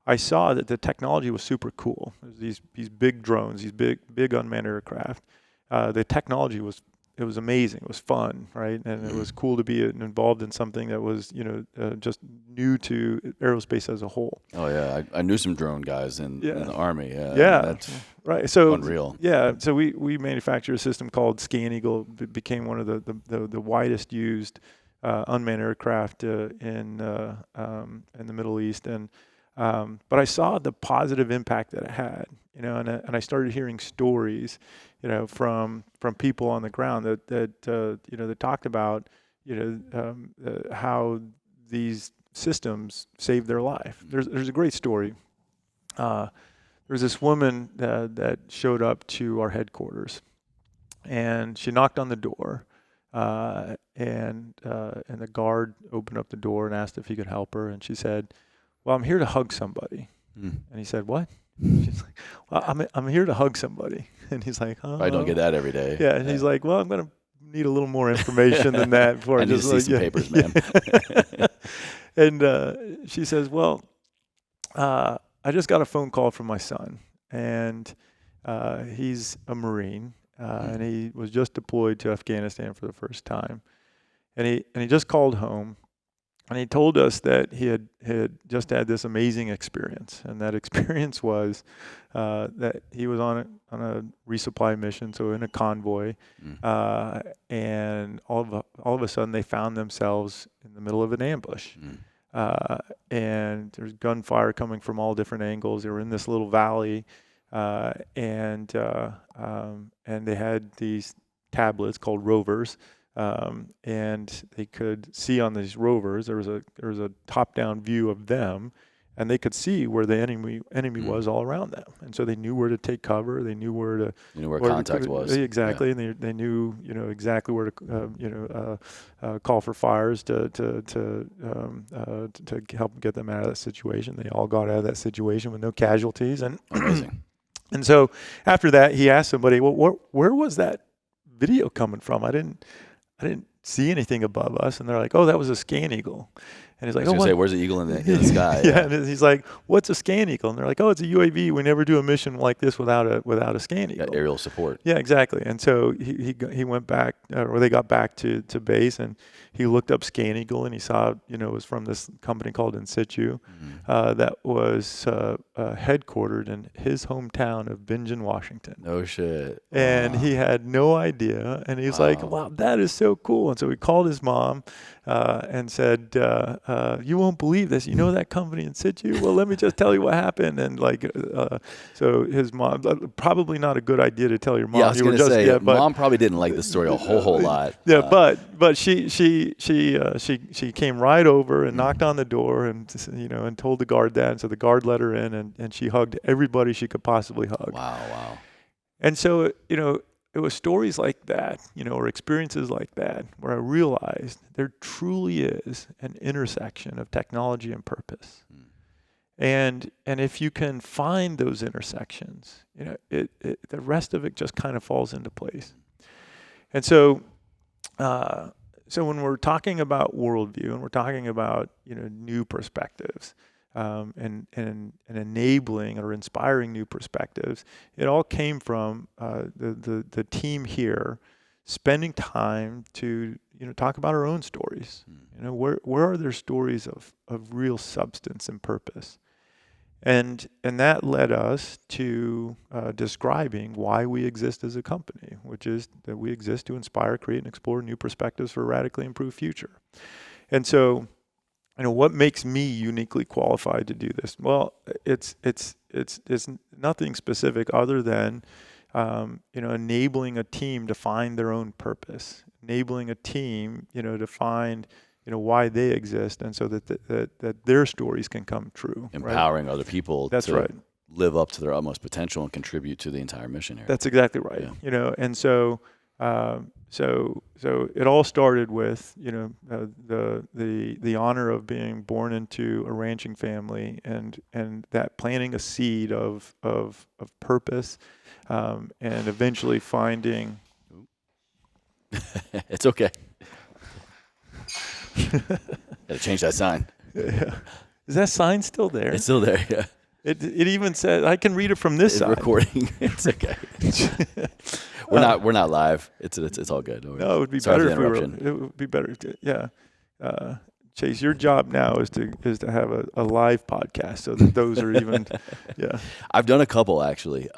Speaker 1: I saw that the technology was super cool. There's these big drones, these big unmanned aircraft. The technology was amazing. It was fun, right? And it was cool to be involved in something that was just new to aerospace as a whole.
Speaker 2: Oh yeah, I knew some drone guys in the Army. Yeah,
Speaker 1: yeah,
Speaker 2: that's
Speaker 1: right. So
Speaker 2: unreal.
Speaker 1: Yeah, so we manufactured a system called Scan Eagle. It became one of the widest used unmanned aircraft in the Middle East, and but I saw the positive impact that it had, and I started hearing stories, from people on the ground that talked about, how these systems saved their life. There's a great story. There's this woman that showed up to our headquarters, and she knocked on the door, and the guard opened up the door and asked if he could help her, and she said, "Well, I'm here to hug somebody." And he said, "What?" She's like, "Well, I'm here to hug somebody." And he's like, "Oh."
Speaker 2: I don't get that every day.
Speaker 1: Yeah, and he's like, "Well, I'm gonna need a little more information than that before I
Speaker 2: need
Speaker 1: just
Speaker 2: to see some papers, ma'am."
Speaker 1: And she says, "Well, I just got a phone call from my son, and he's a Marine, and he was just deployed to Afghanistan for the first time, and he just called home." And he told us that he had just had this amazing experience, and that experience was that he was on a resupply mission, so in a convoy, and all of a sudden they found themselves in the middle of an ambush, and there's gunfire coming from all different angles. They were in this little valley, and they had these tablets called rovers. And they could see on these rovers, there was a top-down view of them, and they could see where the enemy was all around them, and so they knew where to take cover. They knew where
Speaker 2: contact was
Speaker 1: exactly, and they knew exactly where to call for fires to help get them out of that situation. They all got out of that situation with no casualties, and
Speaker 2: amazing.
Speaker 1: And so after that, he asked somebody, "Well, where was that video coming from? I didn't see anything above us." And they're like, "Oh, that was a Scan Eagle." And he's like,
Speaker 2: "Oh, say, where's the eagle in the sky?"
Speaker 1: Yeah, and he's like, "What's a Scan Eagle?" And they're like, "Oh, it's a UAV. We never do a mission like this without a Scan Eagle."
Speaker 2: Aerial support.
Speaker 1: Yeah, exactly. And so he went back, or they got back to base, and he looked up Scan Eagle, and he saw, it was from this company called In Situ, that was headquartered in his hometown of Bingen, Washington.
Speaker 2: No shit.
Speaker 1: And he had no idea, and he's like, "Wow, that is so cool." And so he called his mom and said, "You won't believe this. You know that company In Situ? Well, let me just tell you what happened." And so his mom, probably not a good idea to tell your mom.
Speaker 2: Yeah, I was going to say, mom probably didn't like the story a whole lot.
Speaker 1: Yeah, but she came right over and knocked on the door and told the guard that. And so the guard let her in, and she hugged everybody she could possibly hug.
Speaker 2: Wow.
Speaker 1: And so, it was stories like that, or experiences like that, where I realized there truly is an intersection of technology and purpose. And if you can find those intersections, the rest of it just kind of falls into place. And so when we're talking about worldview, and we're talking about new perspectives, and enabling or inspiring new perspectives, it all came from the team here spending time to talk about our own stories. Where are there stories of real substance and purpose? And that led us to describing why we exist as a company, which is that we exist to inspire, create, and explore new perspectives for a radically improved future. And so, what makes me uniquely qualified to do this? Well, it's nothing specific other than enabling a team to find their own purpose, enabling a team to find why they exist, and so that their stories can come true.
Speaker 2: Empowering other people.
Speaker 1: That's
Speaker 2: to
Speaker 1: right.
Speaker 2: Live up to their utmost potential and contribute to the entire mission here.
Speaker 1: That's exactly right.
Speaker 2: Yeah.
Speaker 1: And so So it all started with, the honor of being born into a ranching family, and that planting a seed of purpose, and eventually finding.
Speaker 2: It's okay. Gotta change that sign.
Speaker 1: Yeah. Is that sign still there?
Speaker 2: It's still there. Yeah.
Speaker 1: It even says, I can read it from this side.
Speaker 2: Recording. It's okay. We're not live. It's all good.
Speaker 1: No, it would be better if we were. It would be better. Yeah. Chase, your job now is to have a live podcast so that those are even. Yeah.
Speaker 2: I've done a couple actually.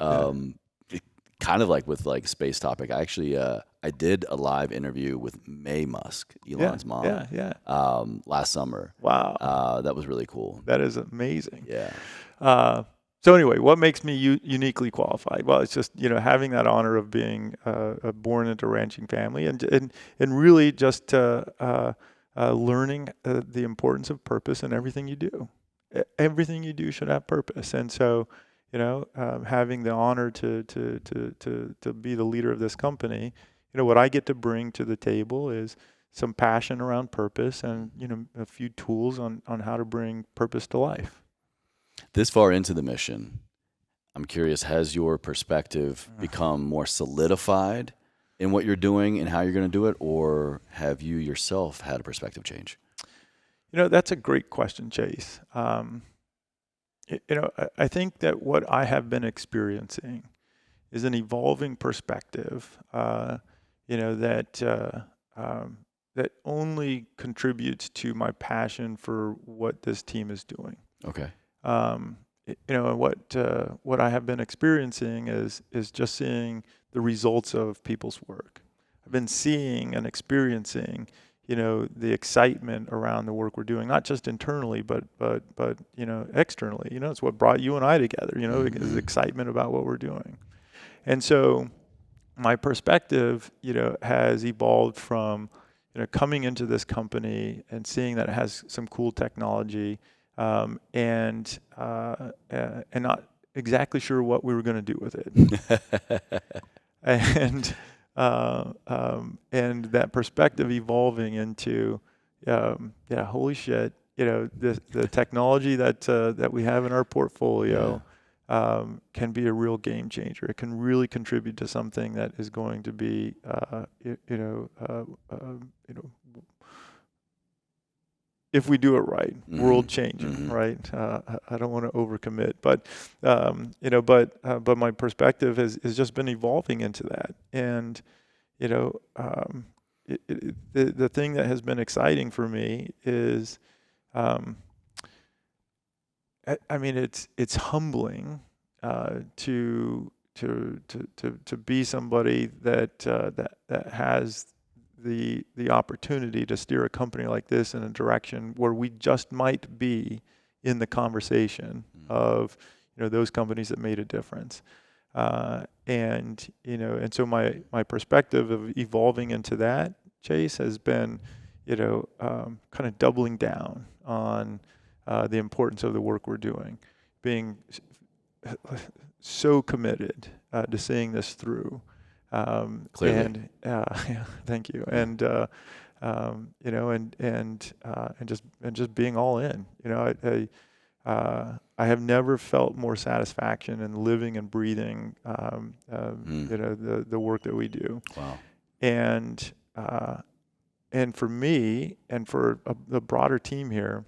Speaker 2: Kind of like with like space topic. I actually I did a live interview with May Musk, Elon's mom.
Speaker 1: Yeah.
Speaker 2: Last summer.
Speaker 1: Wow.
Speaker 2: That was really cool.
Speaker 1: That is amazing.
Speaker 2: Yeah.
Speaker 1: So anyway, what makes me uniquely qualified? Well, it's just, having that honor of being born into a ranching family, and really just learning the importance of purpose in everything you do. Everything you do should have purpose, and so having the honor to be the leader of this company, what I get to bring to the table is some passion around purpose, and a few tools on how to bring purpose to life.
Speaker 2: This far into the mission, I'm curious, has your perspective become more solidified in what you're doing and how you're going to do it, or have you yourself had a perspective change?
Speaker 1: That's a great question, Chase. I think that what I have been experiencing is an evolving perspective, that only contributes to my passion for what this team is doing.
Speaker 2: Okay.
Speaker 1: What I have been experiencing is just seeing the results of people's work. I've been seeing and experiencing, the excitement around the work we're doing, not just internally, but externally. It's what brought you and I together. Is excitement about what we're doing, and so my perspective, has evolved from, coming into this company and seeing that it has some cool technology. And not exactly sure what we were going to do with it, and that perspective evolving into, holy shit, the technology that we have in our portfolio, can be a real game changer. It can really contribute to something that is going to be, if we do it right, world changing, right? I don't want to overcommit, but but my perspective has just been evolving into that, and the thing that has been exciting for me is, it's humbling to be somebody that has the opportunity to steer a company like this in a direction where we just might be in the conversation of those companies that made a difference, and so my perspective of evolving into that, Chase, has been kind of doubling down on the importance of the work we're doing, being so committed to seeing this through.
Speaker 2: Clearly.
Speaker 1: And thank you. And just being all in. I have never felt more satisfaction in living and breathing, the work that we do.
Speaker 2: Wow.
Speaker 1: And for me and for the broader team here,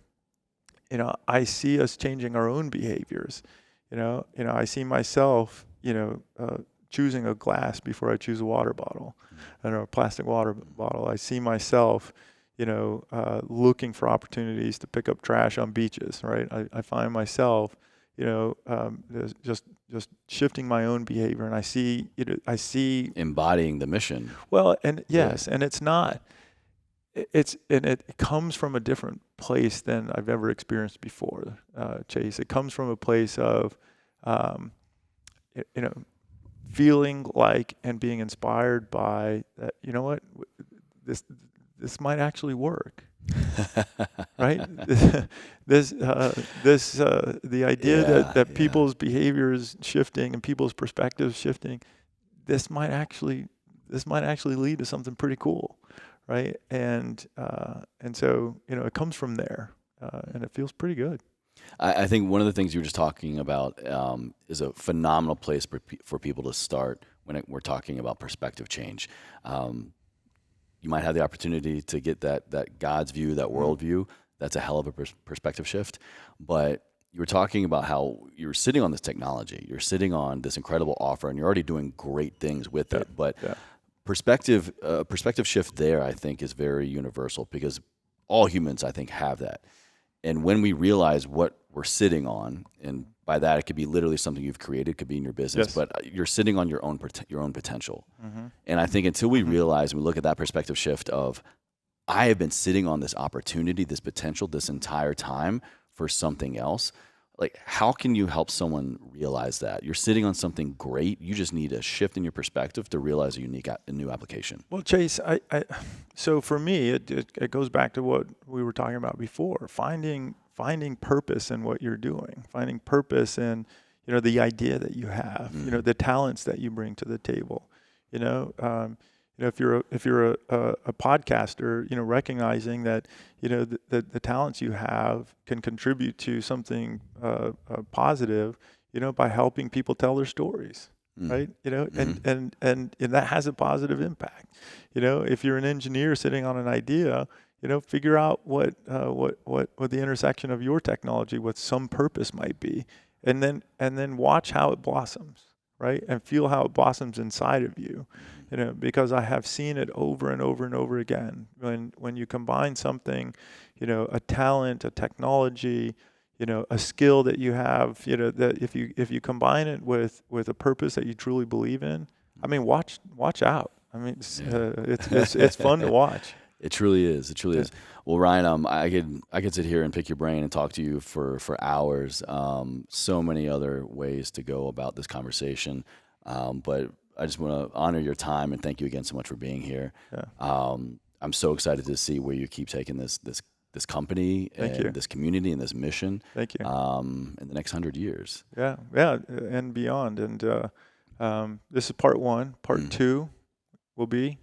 Speaker 1: I see us changing our own behaviors. I see myself, choosing a glass before I choose a water bottle, or a plastic water bottle. I see myself, looking for opportunities to pick up trash on beaches. Right. I find myself, just shifting my own behavior, and I see
Speaker 2: embodying the mission.
Speaker 1: Well, and yes, and it's not. It comes from a different place than I've ever experienced before, Chase. It comes from a place of, feeling like and being inspired by that. You know what? This might actually work, right? The idea that people's behaviors shifting and people's perspectives shifting, this might actually this might actually lead to something pretty cool, right? And so, it comes from there, and it feels pretty good.
Speaker 2: I think one of the things you were just talking about is a phenomenal place for people to start when we're talking about perspective change. You might have the opportunity to get that God's view, that worldview. That's a hell of a perspective shift. But you were talking about how you're sitting on this technology, you're sitting on this incredible offer, and you're already doing great things with it. But perspective shift there, I think, is very universal because all humans, I think, have that. And when we realize what we're sitting on, and by that it could be literally something you've created, it could be in your business, but you're sitting on your own potential. And I think until we realize, and we look at that perspective shift of, I have been sitting on this opportunity, this potential, this entire time for something else. Like, how can you help someone realize that you're sitting on something great? You just need a shift in your perspective to realize a new application.
Speaker 1: Well, Chase, so for me, it goes back to what we were talking about before: finding purpose in what you're doing, finding purpose in the idea that you have, the talents that you bring to the table. If you're a podcaster, recognizing that the talents you have can contribute to something positive, by helping people tell their stories, right? And that has a positive impact. If you're an engineer sitting on an idea, figure out what the intersection of your technology with some purpose might be, and then watch how it blossoms, right? And feel how it blossoms inside of you. Because I have seen it over and over and over again. When you combine something, a talent, a technology, a skill that you have, that if you combine it with a purpose that you truly believe in, I mean, watch out. I mean, it's fun to watch.
Speaker 2: It truly is. It truly is. Well, Ryan, I could sit here and pick your brain and talk to you for hours. So many other ways to go about this conversation, but I just want to honor your time and thank you again so much for being here. I'm so excited to see where you keep taking this company and this community and this mission.
Speaker 1: Thank you.
Speaker 2: In the next 100 years.
Speaker 1: Yeah, and beyond. And this is part one. Part two will be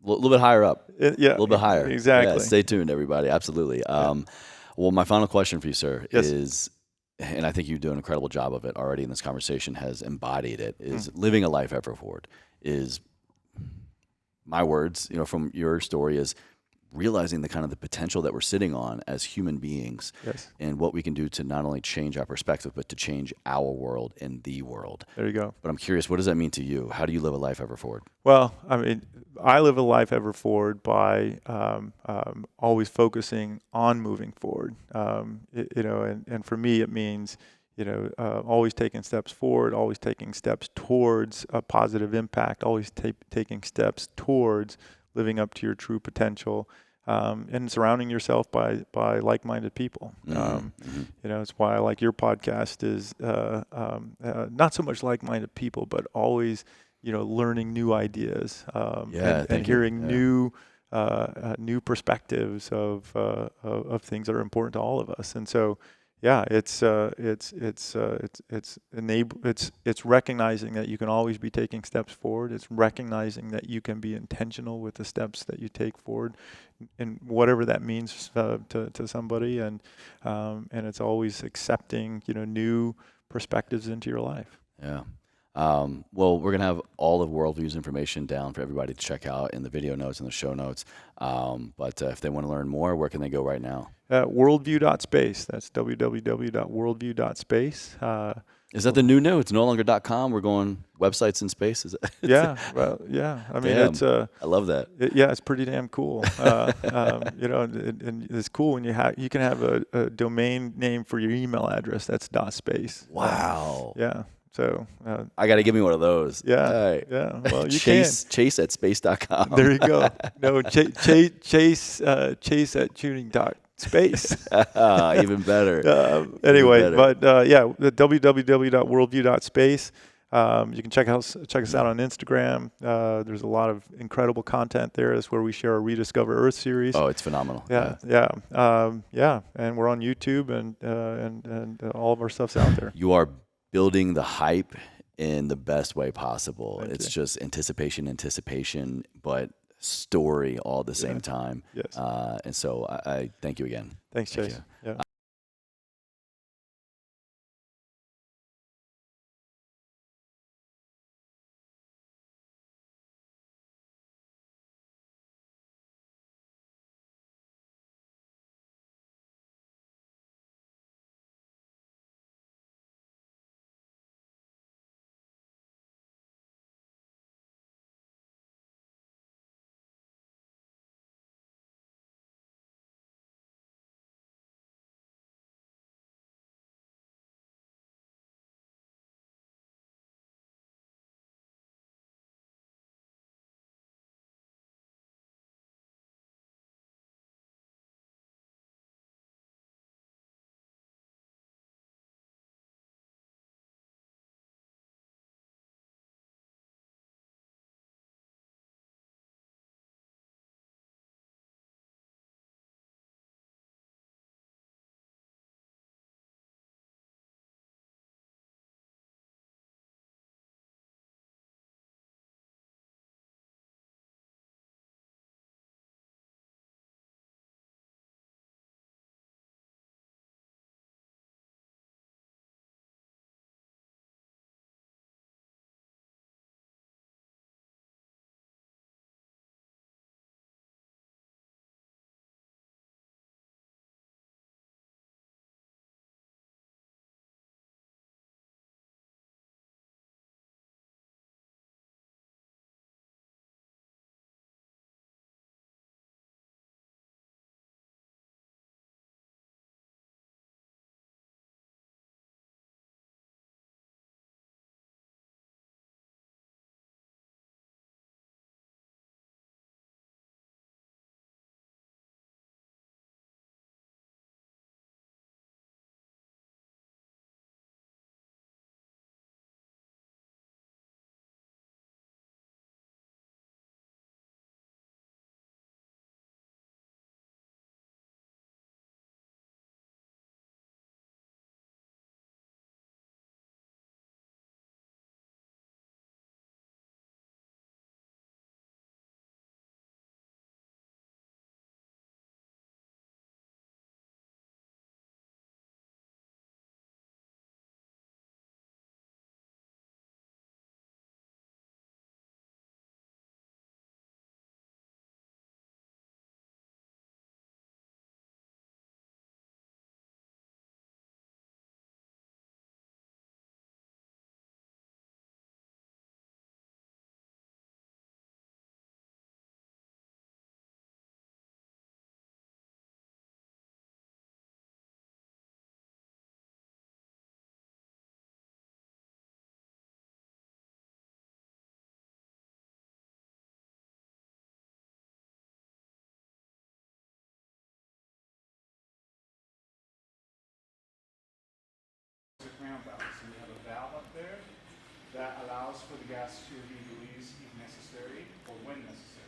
Speaker 2: a little bit higher up.
Speaker 1: A
Speaker 2: little bit higher.
Speaker 1: Exactly.
Speaker 2: Yeah, stay tuned, everybody. Absolutely. Well, my final question for you, sir, is, and I think you do an incredible job of it already in this conversation, has embodied it, is living a life ever forward. Is my words, from your story, is realizing the potential that we're sitting on as human beings, and what we can do to not only change our perspective, but to change our world and the world.
Speaker 1: There you go.
Speaker 2: But I'm curious, what does that mean to you? How do you live a life ever forward?
Speaker 1: Well, I mean, I live a life ever forward by always focusing on moving forward. And for me, it means always taking steps forward, always taking steps towards a positive impact, always taking steps towards living up to your true potential, and surrounding yourself by like-minded people. It's why I like your podcast is not so much like-minded people, but always learning new ideas, and hearing new perspectives of things that are important to all of us. And so, it's recognizing that you can always be taking steps forward. It's recognizing that you can be intentional with the steps that you take forward, and whatever that means to somebody. And it's always accepting new perspectives into your life.
Speaker 2: Yeah. Well, we're going to have all of Worldview's information down for everybody to check out in the video notes and the show notes. But if they want to learn more, where can they go right now?
Speaker 1: Worldview.space. That's www.worldview.space.
Speaker 2: Is that the new no? It's no longer .com. We're going websites in space. Is it?
Speaker 1: Yeah. Well, yeah. I mean,
Speaker 2: damn,
Speaker 1: it's
Speaker 2: I love that.
Speaker 1: It's pretty damn cool. And it's cool when you can have a domain name for your email address. That's .space.
Speaker 2: Wow.
Speaker 1: Yeah. So
Speaker 2: I got to give me one of those.
Speaker 1: Yeah.
Speaker 2: Right.
Speaker 1: Yeah. Well, you
Speaker 2: Chase at space.com.
Speaker 1: There you go. No, Chase at tuning.space.
Speaker 2: Even better.
Speaker 1: Anyway,
Speaker 2: Even better.
Speaker 1: but the www.worldview.space. You can check us out on Instagram. There's a lot of incredible content there. That's where we share our Rediscover Earth series.
Speaker 2: Oh, it's phenomenal.
Speaker 1: Yeah. And we're on YouTube, and all of our stuff's out there.
Speaker 2: You are building the hype in the best way possible.
Speaker 1: Thank
Speaker 2: It's
Speaker 1: you.
Speaker 2: just anticipation, but story all at the same
Speaker 1: Yeah.
Speaker 2: time.
Speaker 1: Yes.
Speaker 2: And so I thank you again.
Speaker 1: Thanks,
Speaker 2: Thank
Speaker 1: Chase.
Speaker 2: you.
Speaker 1: Yeah.
Speaker 3: A command valve. So we have a valve up there that allows for the gas to be released if necessary or when necessary.